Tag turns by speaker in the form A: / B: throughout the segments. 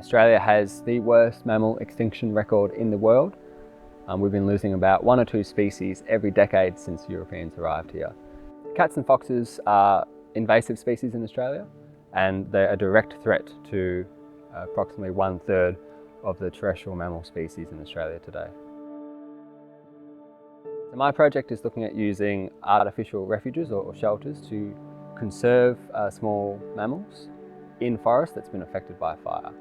A: Australia has the worst mammal extinction record in the world. We've been losing about 1 or 2 species every decade since Europeans arrived here. Cats and foxes are invasive species in Australia, and they're a direct threat to approximately 1/3 of the terrestrial mammal species in Australia today. So my project is looking at using artificial refuges or shelters to conserve small mammals in forest that's been affected by fire.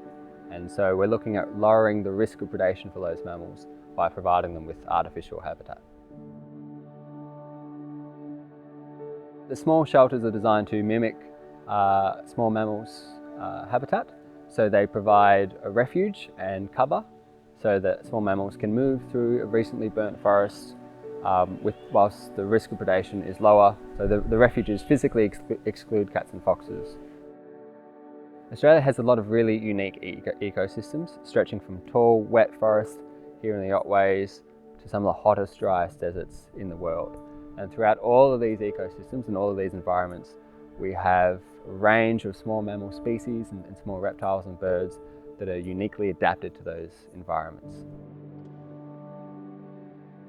A: And so we're looking at lowering the risk of predation for those mammals by providing them with artificial habitat. The small shelters are designed to mimic small mammals' habitat. So they provide a refuge and cover so that small mammals can move through a recently burnt forest whilst the risk of predation is lower. So the refuges physically exclude cats and foxes. Australia has a lot of really unique ecosystems, stretching from tall, wet forests here in the Otways to some of the hottest, driest deserts in the world. And throughout all of these ecosystems and all of these environments, we have a range of small mammal species and small reptiles and birds that are uniquely adapted to those environments.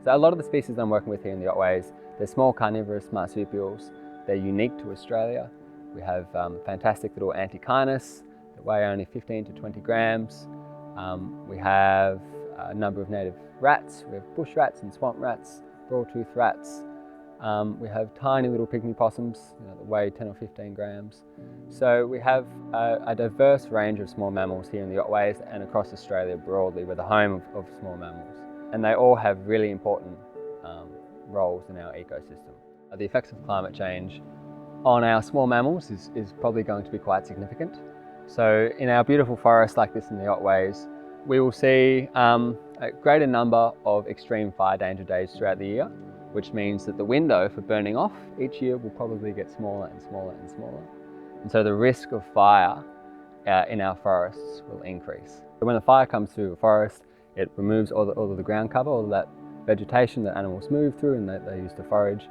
A: So a lot of the species I'm working with here in the Otways, they're small carnivorous marsupials. They're unique to Australia. We have fantastic little antechinus that weigh only 15 to 20 grams. We have a number of native rats. We have bush rats and swamp rats, broad-toothed rats. We have tiny little pygmy possums that weigh 10 or 15 grams. So we have a diverse range of small mammals here in the Otways and across Australia broadly. We're the home of small mammals. And they all have really important roles in our ecosystem. The effects of climate change on our small mammals is probably going to be quite significant. So in our beautiful forests like this in the Otways, we will see a greater number of extreme fire danger days throughout the year, which means that the window for burning off each year will probably get smaller and smaller and smaller. And so the risk of fire in our forests will increase. When a fire comes through a forest, it removes all of the ground cover, all of that vegetation that animals move through and that they use to forage.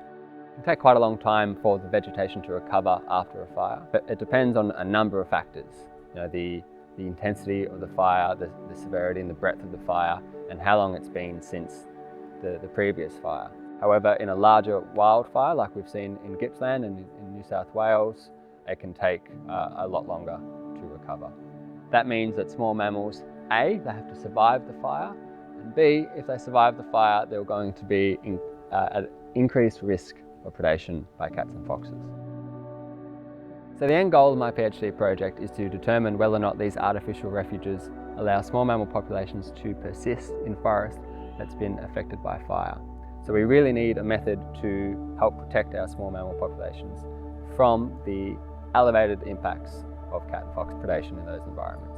A: It can take quite a long time for the vegetation to recover after a fire, but it depends on a number of factors. The intensity of the fire, the severity and the breadth of the fire, and how long it's been since the previous fire. However, in a larger wildfire, like we've seen in Gippsland and in New South Wales, it can take a lot longer to recover. That means that small mammals, A, they have to survive the fire, and B, if they survive the fire, they're going to be at increased risk of predation by cats and foxes. So the end goal of my PhD project is to determine whether or not these artificial refuges allow small mammal populations to persist in forest that's been affected by fire. So we really need a method to help protect our small mammal populations from the elevated impacts of cat and fox predation in those environments.